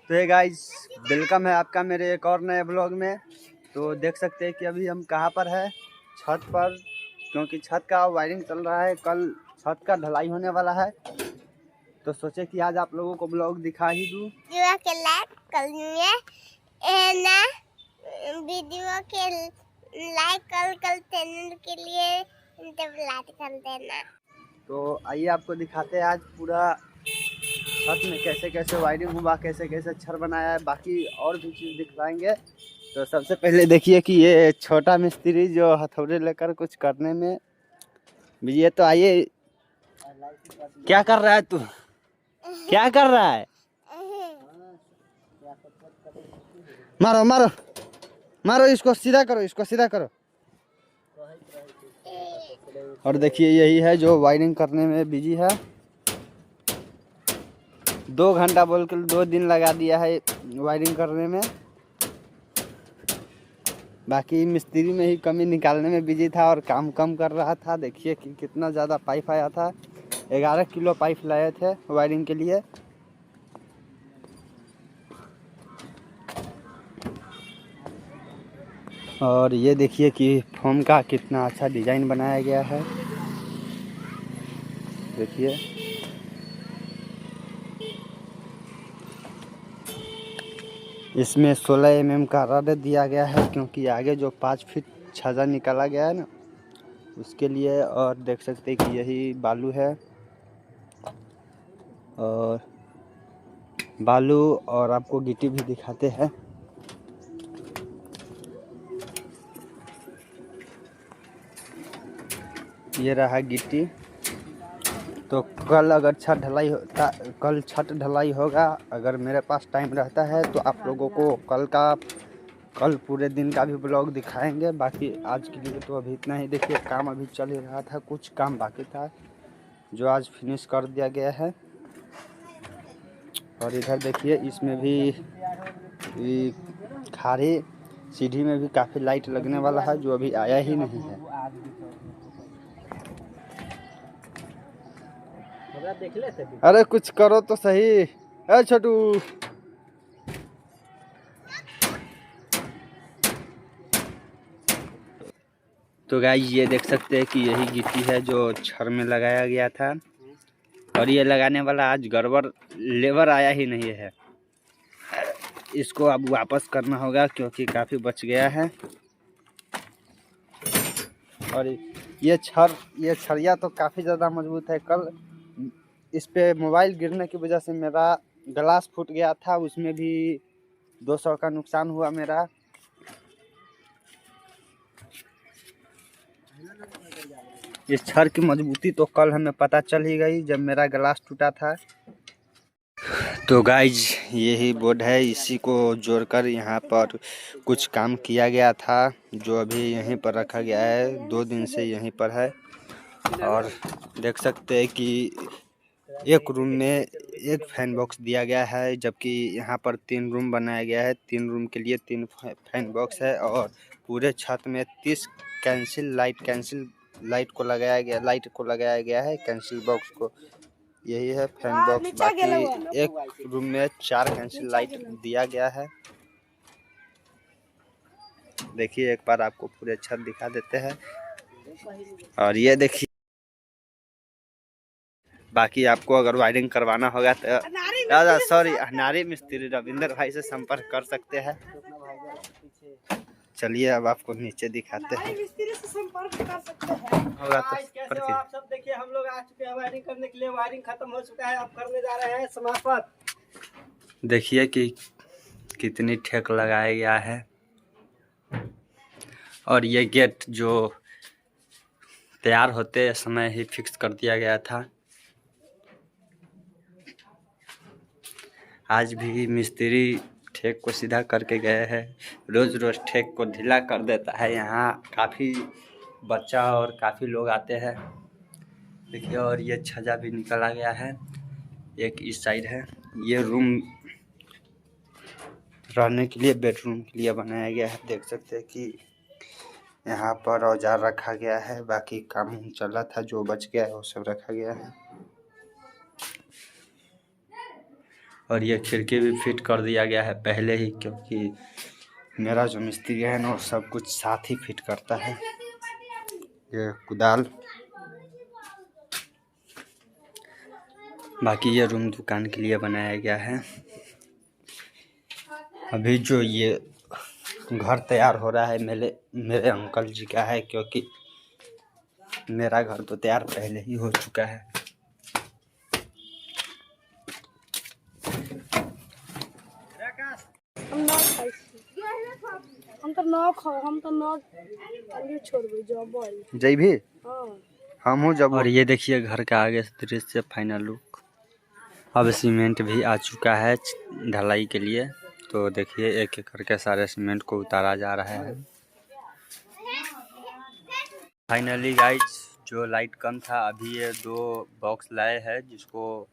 तो ये guys, welcome है आपका मेरे एक और नए ब्लॉग में। तो देख सकते हैं कि अभी हम कहाँ पर है, छत पर, क्योंकि छत का वायरिंग चल रहा है। कल छत का ढलाई होने वाला है, तो सोचे कि आज आप लोगों को ब्लॉग दिखा ही दूँ। वीडियो के लाइक कर चैनल के लिए लाइक कर देना। तो आइए आपको दिखाते हैं आज पूरा छत में कैसे कैसे वायरिंग हुआ, कैसे कैसे छड़ बनाया है, बाकी और भी चीज़ दिखलाएंगे। तो सबसे पहले देखिए कि ये छोटा मिस्त्री जो हथौड़े लेकर कुछ करने में बिजी है। तो आइए, क्या कर रहा है तू, क्या कर रहा है? मारो मारो मारो, इसको सीधा करो, इसको सीधा करो। और देखिए यही है जो वायरिंग करने में बिजी है। 2 घंटा बोल के 2 दिन लगा दिया है वायरिंग करने में। बाकी मिस्त्री में ही कमी निकालने में बिजी था और काम कम कर रहा था। देखिए कि कितना ज़्यादा पाइप आया था। 11 किलो पाइप लाए थे वायरिंग के लिए। और ये देखिए कि फोम का कितना अच्छा डिज़ाइन बनाया गया है। देखिए इसमें 16 mm का रड दिया गया है, क्योंकि आगे जो 5 फीट छज्जा निकाला गया है ना, उसके लिए। और देख सकते हैं कि यही बालू है, और बालू और आपको गिट्टी भी दिखाते हैं। ये रहा गिट्टी। तो कल अगर छत ढलाई होगा, अगर मेरे पास टाइम रहता है तो आप लोगों को कल पूरे दिन का भी ब्लॉग दिखाएंगे। बाकी आज के लिए तो अभी इतना ही। देखिए काम अभी चल ही रहा था, कुछ काम बाकी था जो आज फिनिश कर दिया गया है। और इधर देखिए इसमें भी खारी सीढ़ी में भी काफ़ी लाइट लगने वाला है, जो अभी आया ही नहीं है। अरे कुछ करो तो सही। अरे छोटू, तो गाइस ये देख सकते हैं कि यही गिट्टी है जो छड़ में लगाया गया था। और ये लगाने वाला आज गड़बड़, लेबर आया ही नहीं है। इसको अब वापस करना होगा क्योंकि काफ़ी बच गया है। और ये छड़िया तो काफ़ी ज़्यादा मजबूत है। कल इस पे मोबाइल गिरने की वजह से मेरा ग्लास फूट गया था, उसमें भी 200 का नुकसान हुआ मेरा। इस छड़ की मजबूती तो कल हमें पता चल ही गई जब मेरा ग्लास टूटा था। तो गाइज यही बोर्ड है, इसी को जोड़कर यहाँ पर कुछ काम किया गया था, जो अभी यहीं पर रखा गया है। 2 दिन से यहीं पर है। और देख सकते हैं कि एक रूम में एक फैन बॉक्स दिया गया है, जबकि यहाँ पर 3 रूम बनाया गया है। 3 रूम के लिए 3 फैन बॉक्स है। और पूरे छत में 30 कैंसिल लाइट को लगाया गया है, कैंसिल बॉक्स को। यही है फैन बॉक्स। बाकी एक रूम में 4 कैंसिल लाइट दिया गया है। देखिए एक बार आपको पूरे छत दिखा देते हैं। और ये देखिए, बाकी आपको अगर वायरिंग करवाना होगा तो हनारी मिस्त्री रविंदर भाई से संपर्क कर सकते हैं। चलिए अब आपको नीचे दिखाते हैं। मिस्त्री से संपर्क कर सकते हैं। होगा तो कैसे हो आप सब? देखिए हम लोग आ चुके हैं वायरिंग करने के लिए। वायरिंग खत्म हो चुका है, अब करने जा रहे हैं समाप्त। देखिए कि कितनी ठेक लगाया गया है। और ये गेट जो तैयार होते समय ही फिक्स कर दिया गया था। आज भी मिस्त्री ठेक को सीधा करके गए हैं। रोज़ रोज़ ठेक को ढीला कर देता है। यहाँ काफ़ी बच्चा और काफ़ी लोग आते हैं। देखिए और ये छज्जा भी निकला गया है, एक इस साइड है। ये रूम रहने के लिए, बेडरूम के लिए बनाया गया है। देख सकते हैं कि यहाँ पर औजार रखा गया है। बाकी काम चल रहा था, जो बच गया है वो सब रखा गया है। और ये खिड़की भी फिट कर दिया गया है पहले ही, क्योंकि मेरा जो मिस्त्री है ना वो सब कुछ साथ ही फिट करता है। ये कुदाल, बाकी ये रूम दुकान के लिए बनाया गया है। अभी जो ये घर तैयार हो रहा है मेरे अंकल जी का है, क्योंकि मेरा घर तो तैयार पहले ही हो चुका है। हम तो ना छोड़बे जब जय भी हां हम हूँ जब। और ये देखिए घर का आगे से दृश्य, फाइनल लुक। अब सीमेंट भी आ चुका है ढलाई के लिए, तो देखिए एक एक करके सारे सीमेंट को उतारा जा रहा है। फाइनली गाइज, जो लाइट कम था अभी ये 2 बॉक्स लाए हैं, जिसको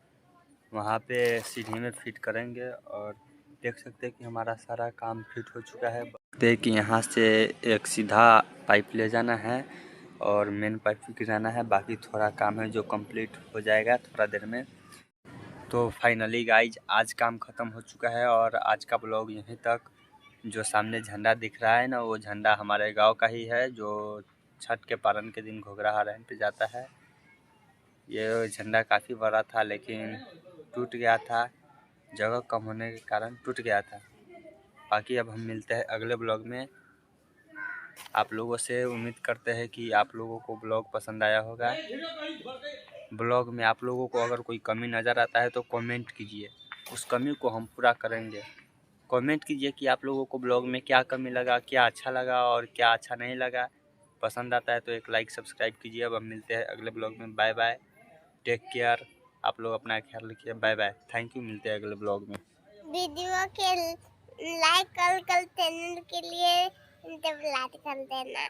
वहाँ पे सीढ़ी में फिट करेंगे। और देख सकते हैं कि हमारा सारा काम फिट हो चुका है। देखते हैं कि यहाँ से एक सीधा पाइप ले जाना है और मेन पाइप गिराना है। बाकी थोड़ा काम है जो कंप्लीट हो जाएगा थोड़ा देर में। तो फाइनली गाइज आज काम ख़त्म हो चुका है और आज का ब्लॉग यहीं तक। जो सामने झंडा दिख रहा है ना, वो झंडा हमारे गांव का ही है, जो छठ के पारण के दिन घोघरा हरण पे जाता है। ये झंडा काफ़ी बड़ा था लेकिन टूट गया था, जगह कम होने के कारण टूट गया था। बाकी अब हम मिलते हैं अगले ब्लॉग में। आप लोगों से उम्मीद करते हैं कि आप लोगों को ब्लॉग पसंद आया होगा। ब्लॉग में आप लोगों को अगर कोई कमी नज़र आता है तो कमेंट कीजिए, उस कमी को हम पूरा करेंगे। कमेंट कीजिए कि आप लोगों को ब्लॉग में क्या कमी लगा, क्या अच्छा लगा और क्या अच्छा नहीं लगा। पसंद आता है तो एक लाइक सब्सक्राइब कीजिए। अब हम मिलते हैं अगले ब्लॉग में। Bye bye, take care. आप लोग अपना ख्याल रखिए। Bye bye, thank you. मिलते हैं अगले ब्लॉग में। वीडियो के लाइक कर चैनल के लिए लाइक कर देना।